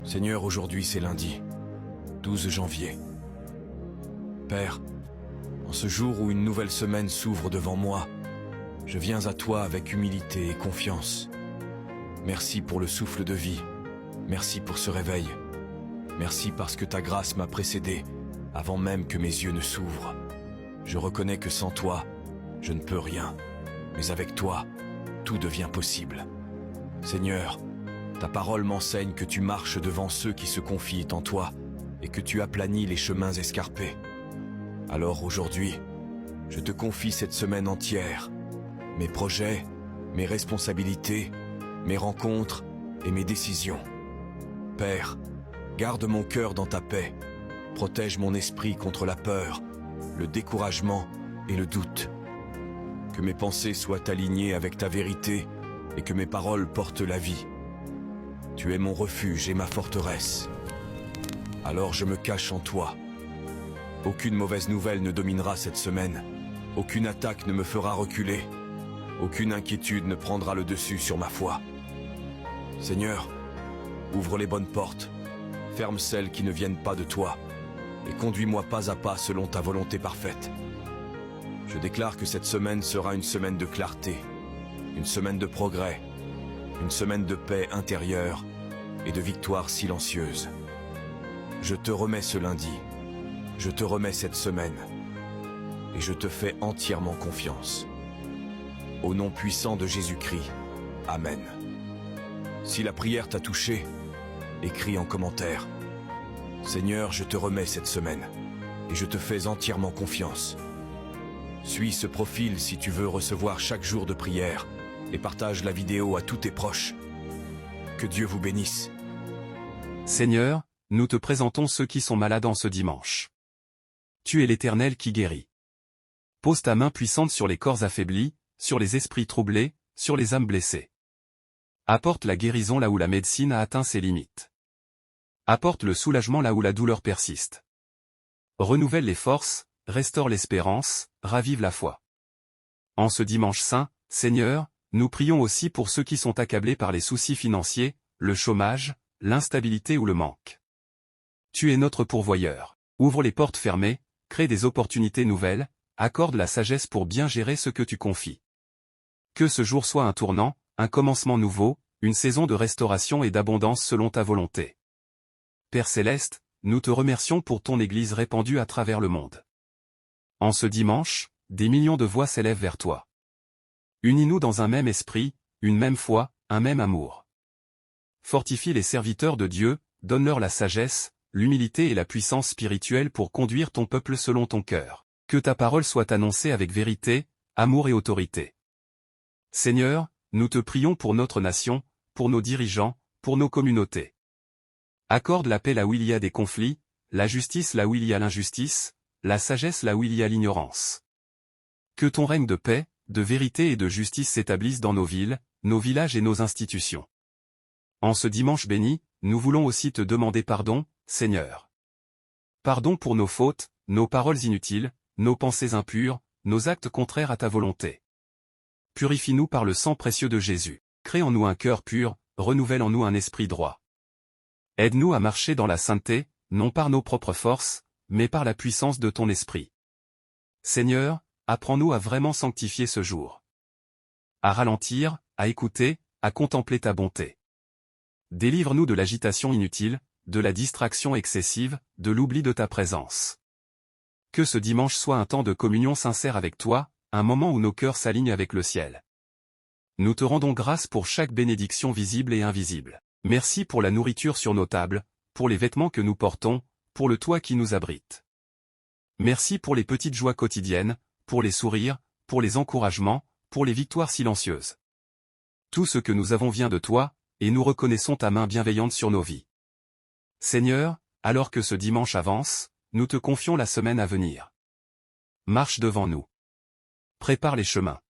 Seigneur, aujourd'hui c'est lundi, 12 janvier. Père, en ce jour où une nouvelle semaine s'ouvre devant moi, je viens à toi avec humilité et confiance. Merci pour le souffle de vie, merci pour ce réveil. Merci parce que ta grâce m'a précédé, avant même que mes yeux ne s'ouvrent. Je reconnais que sans toi, je ne peux rien, mais avec toi, tout devient possible. Seigneur, ta parole m'enseigne que tu marches devant ceux qui se confient en toi et que tu aplanis les chemins escarpés. Alors aujourd'hui, je te confie cette semaine entière, mes projets, mes responsabilités, mes rencontres et mes décisions. Père, garde mon cœur dans ta paix, protège mon esprit contre la peur, le découragement et le doute. Que mes pensées soient alignées avec ta vérité et que mes paroles portent la vie. Tu es mon refuge et ma forteresse. Alors je me cache en toi. Aucune mauvaise nouvelle ne dominera cette semaine. Aucune attaque ne me fera reculer. Aucune inquiétude ne prendra le dessus sur ma foi. Seigneur, ouvre les bonnes portes. Ferme celles qui ne viennent pas de toi. Et conduis-moi pas à pas selon ta volonté parfaite. Je déclare que cette semaine sera une semaine de clarté, une semaine de progrès, une semaine de paix intérieure et de victoire silencieuse. Je te remets ce lundi, je te remets cette semaine, et je te fais entièrement confiance. Au nom puissant de Jésus-Christ, Amen. Si la prière t'a touché, écris en commentaire. Seigneur, je te remets cette semaine, et je te fais entièrement confiance. Suis ce profil si tu veux recevoir chaque jour de prière, et partage la vidéo à tous tes proches. Que Dieu vous bénisse. Seigneur, nous te présentons ceux qui sont malades en ce dimanche. Tu es l'Éternel qui guérit. Pose ta main puissante sur les corps affaiblis, sur les esprits troublés, sur les âmes blessées. Apporte la guérison là où la médecine a atteint ses limites. Apporte le soulagement là où la douleur persiste. Renouvelle les forces, restaure l'espérance, ravive la foi. En ce dimanche saint, Seigneur, nous prions aussi pour ceux qui sont accablés par les soucis financiers, le chômage, l'instabilité ou le manque. Tu es notre pourvoyeur. Ouvre les portes fermées, crée des opportunités nouvelles, accorde la sagesse pour bien gérer ce que tu confies. Que ce jour soit un tournant, un commencement nouveau, une saison de restauration et d'abondance selon ta volonté. Père Céleste, nous te remercions pour ton Église répandue à travers le monde. En ce dimanche, des millions de voix s'élèvent vers toi. Unis-nous dans un même esprit, une même foi, un même amour. Fortifie les serviteurs de Dieu, donne-leur la sagesse, l'humilité et la puissance spirituelle pour conduire ton peuple selon ton cœur. Que ta parole soit annoncée avec vérité, amour et autorité. Seigneur, nous te prions pour notre nation, pour nos dirigeants, pour nos communautés. Accorde la paix là où il y a des conflits, la justice là où il y a l'injustice, la sagesse là où il y a l'ignorance. Que ton règne de paix, de vérité et de justice s'établisse dans nos villes, nos villages et nos institutions. En ce dimanche béni, nous voulons aussi te demander pardon, Seigneur. Pardon pour nos fautes, nos paroles inutiles, nos pensées impures, nos actes contraires à ta volonté. Purifie-nous par le sang précieux de Jésus. Crée en nous un cœur pur, renouvelle en nous un esprit droit. Aide-nous à marcher dans la sainteté, non par nos propres forces, mais par la puissance de ton esprit. Seigneur, apprends-nous à vraiment sanctifier ce jour. À ralentir, à écouter, à contempler ta bonté. Délivre-nous de l'agitation inutile, de la distraction excessive, de l'oubli de ta présence. Que ce dimanche soit un temps de communion sincère avec toi, un moment où nos cœurs s'alignent avec le ciel. Nous te rendons grâce pour chaque bénédiction visible et invisible. Merci pour la nourriture sur nos tables, pour les vêtements que nous portons, pour le toit qui nous abrite. Merci pour les petites joies quotidiennes, pour les sourires, pour les encouragements, pour les victoires silencieuses. Tout ce que nous avons vient de toi, et nous reconnaissons ta main bienveillante sur nos vies. Seigneur, alors que ce dimanche avance, nous te confions la semaine à venir. Marche devant nous. Prépare les chemins.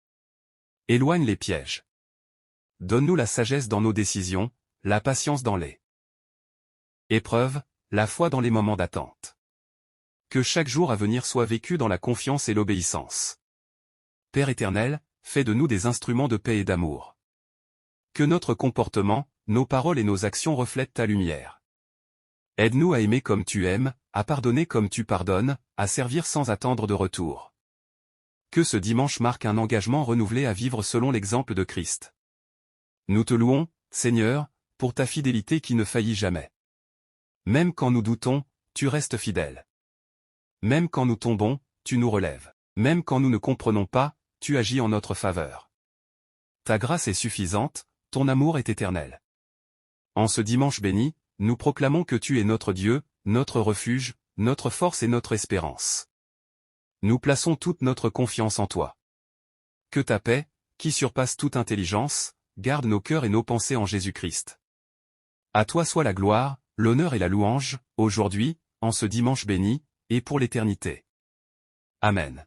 Éloigne les pièges. Donne-nous la sagesse dans nos décisions, la patience dans les épreuves, la foi dans les moments d'attente. Que chaque jour à venir soit vécu dans la confiance et l'obéissance. Père éternel, fais de nous des instruments de paix et d'amour. Que notre comportement, nos paroles et nos actions reflètent ta lumière. Aide-nous à aimer comme tu aimes, à pardonner comme tu pardonnes, à servir sans attendre de retour. Que ce dimanche marque un engagement renouvelé à vivre selon l'exemple de Christ. Nous te louons, Seigneur, pour ta fidélité qui ne faillit jamais. Même quand nous doutons, tu restes fidèle. Même quand nous tombons, tu nous relèves. Même quand nous ne comprenons pas, tu agis en notre faveur. Ta grâce est suffisante, ton amour est éternel. En ce dimanche béni, nous proclamons que tu es notre Dieu, notre refuge, notre force et notre espérance. Nous plaçons toute notre confiance en toi. Que ta paix, qui surpasse toute intelligence, garde nos cœurs et nos pensées en Jésus-Christ. À toi soit la gloire, l'honneur et la louange, aujourd'hui, en ce dimanche béni, et pour l'éternité. Amen.